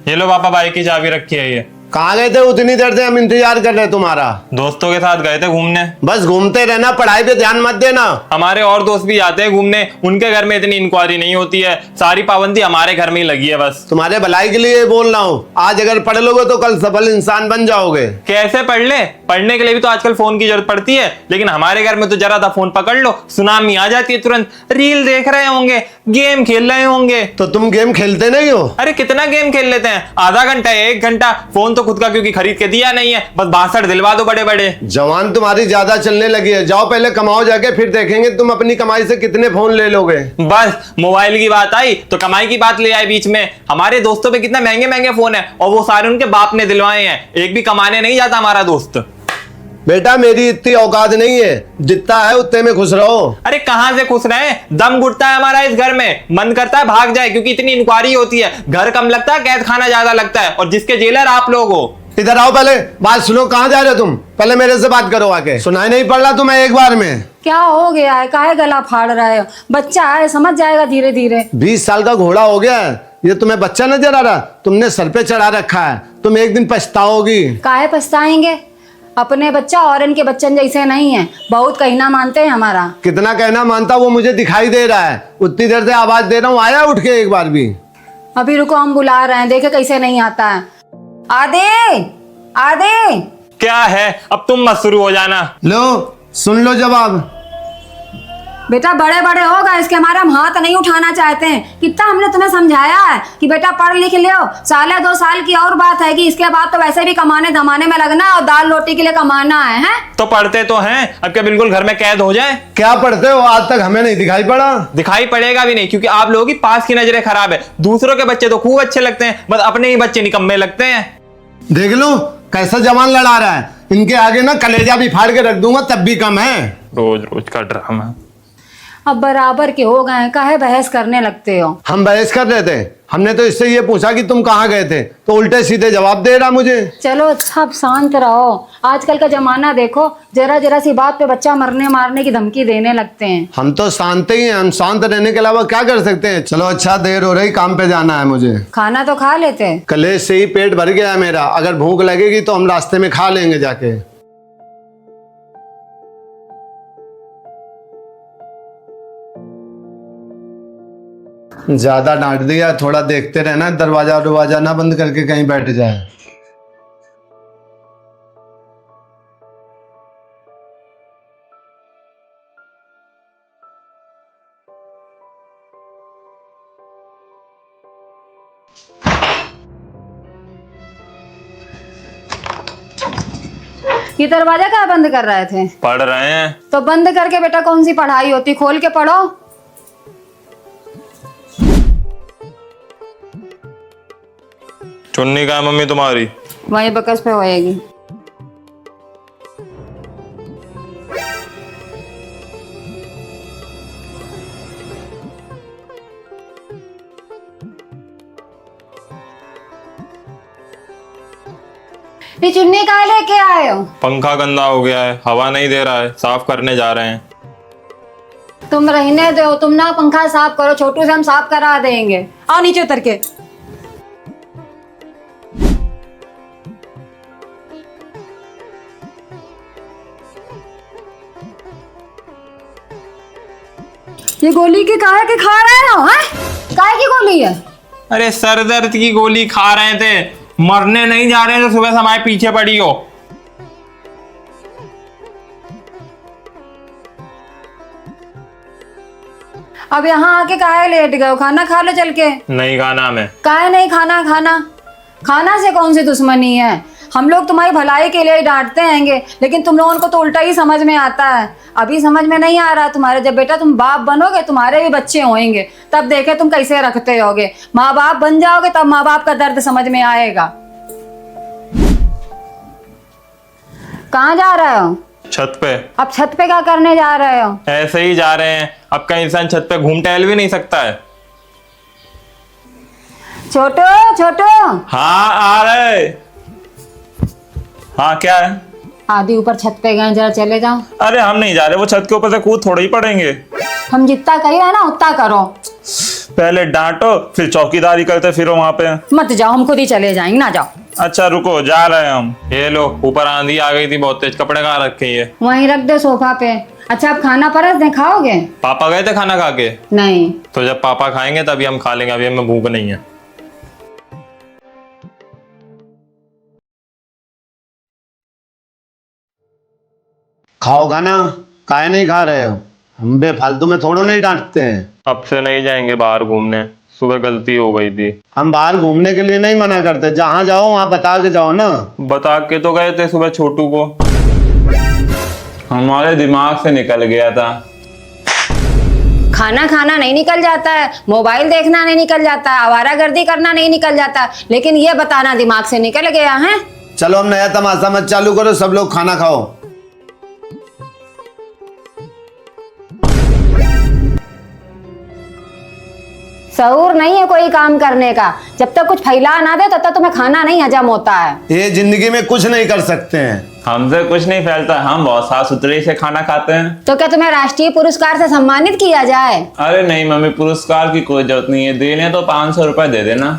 ये लो पापा, बाइक की चाबी रखी है ये। कहाँ गए थे उतनी देर से? हम इंतजार कर रहे हैं तुम्हारा। दोस्तों के साथ गए थे घूमने। बस घूमते रहना, पढ़ाई पे ध्यान मत देना। हमारे और दोस्त भी जाते हैं घूमने, उनके घर में इतनी इंक्वायरी नहीं होती है, सारी पाबंदी हमारे घर में ही लगी है बस। तुम्हारे भलाई के लिए बोल रहा हूँ, आज अगर पढ़ लोगे तो कल सफल इंसान बन जाओगे। कैसे पढ़ ले? पढ़ने के लिए भी तो आजकल फोन की जरूरत पड़ती है, लेकिन हमारे घर में तो जरा सा फोन पकड़ लो, सुनामी आ जाती है तुरंत। रील देख रहे होंगे, गेम खेल रहे होंगे। तो तुम गेम खेलते नहीं हो? अरे कितना गेम खेल लेते हैं, आधा घंटा 1 घंटा। फोन तो खुद का क्योंकि खरीद के दिया नहीं है, बस 62 दिलवा दो बड़े बड़े। जवान तुम्हारी ज्यादा चलने लगी है, जाओ पहले कमाओ जाके, फिर देखेंगे तुम अपनी कमाई से कितने फोन ले लोगे। बस मोबाइल की बात आई तो कमाई की बात ले आए बीच में। हमारे दोस्तों पे कितना महंगे महंगे फोन है और वो सारे उनके बाप ने दिलवाए हैं, एक भी कमाने नहीं जाता हमारा दोस्त। बेटा मेरी इतनी औकात नहीं है, जितना है उतने में खुश रहो। अरे कहां से खुश रहे, दम घुटता है हमारा इस घर में, मन करता है भाग जाए क्योंकि इतनी इंक्वायरी होती है। घर कम लगता है, कैद खाना ज्यादा लगता है, और जिसके जेलर आप लोग हो। इधर आओ, पहले बात सुनो। कहाँ जा रहे हो तुम? पहले मेरे से बात करो आके। सुनाई नहीं पड़ रहा तुम्हें एक बार में? क्या हो गया है? काहे गला फाड़ रहे हो? बच्चा है, समझ जाएगा धीरे धीरे। 20 साल का घोड़ा हो गया है, ये तुम्हें बच्चा नजर आ रहा? तुमने सर पे चढ़ा रखा है, तुम एक दिन पछताओगी। काहे पछताएंगे? अपने बच्चा और इनके बच्चन जैसे नहीं है, बहुत कहना मानते हैं हमारा। कितना कहना मानता वो मुझे दिखाई दे रहा है, उतनी देर से आवाज दे रहा हूँ, आया उठ के एक बार भी? अभी रुको, हम बुला रहे हैं, देखे कैसे नहीं आता है। आदे आदे। क्या है, अब तुम मत शुरू हो जाना। लो सुन लो जवाब। बेटा बड़े बड़े हो गए, इसके हमारे हम हाथ नहीं उठाना चाहते हैं। कितना हमने तुम्हें समझाया है कि बेटा पढ़ लिख लो, 1-2 साल की और बात है कि इसके बाद तो वैसे भी कमाने धमाने में लगना और दाल रोटी के लिए कमाना है? तो पढ़ते तो हैं, अब क्या बिल्कुल घर में कैद हो जाए? क्या पढ़ते हो? आज तक हमें नहीं दिखाई पड़ा। दिखाई पड़ेगा भी नहीं, क्योंकि आप लोगों की पास की नजरें खराब है। दूसरों के बच्चे तो खूब अच्छे लगते हैं, बस अपने ही बच्चे निकम्मे लगते हैं। देख लो कैसा जवान लड़ा रहा है, इनके आगे ना कलेजा भी फाड़ के रख दूंगा तब भी कम है। रोज रोज का ड्रामा। अब बराबर के हो गए, काहे बहस करने लगते हो? हम बहस कर रहे थे, हमने तो इससे ये पूछा कि तुम कहाँ गए थे, तो उल्टे सीधे जवाब दे रहा मुझे। चलो अच्छा, अब शांत रहो। आजकल का जमाना देखो, जरा जरा सी बात पे बच्चा मरने मारने की धमकी देने लगते हैं। हम तो शांत ही हैं, हम शांत रहने के अलावा क्या कर सकते हैं। चलो अच्छा, देर हो रही, काम पे जाना है मुझे। खाना तो खा लेते। कलेज से ही पेट भर गया है मेरा, अगर भूख लगेगी तो हम रास्ते में खा लेंगे जाके। ज्यादा डांट दिया, थोड़ा देखते रहना, दरवाजा ना बंद करके कहीं बैठ जाए। ये दरवाजा क्या बंद कर रहे थे? पढ़ रहे हैं। तो बंद करके बेटा कौन सी पढ़ाई होती, खोल के पढ़ो। चुन्नी कहाँ है मम्मी तुम्हारी? वही बकस पे होएगी। ये चुन्नी कहाँ लेके आए हो? पंखा गंदा हो गया है, हवा नहीं दे रहा है, साफ करने जा रहे हैं। तुम रहने दो, तुम ना पंखा साफ करो, छोटू से हम साफ करा देंगे। आओ नीचे उतर के। ये गोली की काहे के खा रहे हो? हैं? काहे की गोली है? अरे सर दर्द की गोली खा रहे थे, मरने नहीं जा रहे हैं तो सुबह से हमारे पीछे पड़ी हो। अब यहाँ आके काहे लेट गए हो? खाना खा लो चल के। नहीं खाना हमें। काहे नहीं खाना? खाना से कौन सी दुश्मनी है? हम लोग तुम्हारी भलाई के लिए डांटते हैंगे, लेकिन तुम लोगों को तो उल्टा ही समझ में आता है। अभी समझ में नहीं आ रहा तुम्हारे, जब बेटा तुम बाप बनोगे, तुम्हारे भी बच्चे होंगे, तब देखे तुम कैसे रखते होगे। माँ बाप बन जाओगे तब माँ बाप का दर्द समझ में आएगा। कहाँ जा रहे हो? छत पे। अब छत पे क्या करने जा रहे हो? ऐसे ही जा रहे हैं, अब का इंसान छत पे घूम टहल भी नहीं सकता है। छोटू। हाँ आ रहे। हाँ क्या है? आदि ऊपर छत पे गए, जरा चले जाओ। अरे हम नहीं जा रहे, वो छत के ऊपर से कूद थोड़ा ही पड़ेंगे। हम जितना कही है ना उतना करो। पहले डांटो फिर चौकीदारी करते फिरो वहां पे। मत जाओ, हम खुद ही चले जाएंगे, ना जाओ। अच्छा रुको, जा रहे हैं हम। ये लो, ऊपर आंधी आ गई थी बहुत तेज, कपड़े कहाँ रखे ये? वहीं रख दो सोफा पे। अच्छा आप खाना परस दें, खाओगे? पापा गए थे खाना खा के? नहीं। तो जब पापा खाएंगे तभी हम खा लेंगे, अभी हमें भूख नहीं है। खाओगा ना, काहे नहीं खा रहे हो? हम बेफालतू में थोड़ा नहीं डांटते हैं। अब से नहीं जाएंगे बाहर घूमने, सुबह गलती हो गई थी। हम बाहर घूमने के लिए नहीं मना करते, जहाँ जाओ वहाँ बता के जाओ ना। बता के तो गए थे सुबह छोटू को, हमारे दिमाग से निकल गया था। खाना खाना नहीं निकल जाता है, मोबाइल देखना नहीं निकल जाता है, आवारागर्दी करना नहीं निकल जाता, लेकिन ये बताना दिमाग से निकल गया है। चलो हम नया तमाशा मत चालू करो, सब लोग खाना खाओ। शऊर नहीं है कोई काम करने का, जब तक कुछ फैला ना दे तब तक तुम्हें खाना नहीं हजम होता है। ये जिंदगी में कुछ नहीं कर सकते हैं। हमसे कुछ नहीं फैलता, हम बहुत साफ सुथरे से खाना खाते हैं। तो क्या तुम्हें राष्ट्रीय पुरस्कार से सम्मानित किया जाए? अरे नहीं मम्मी, पुरस्कार की कोई जरूरत नहीं है, देने तो 500 रुपए दे देना।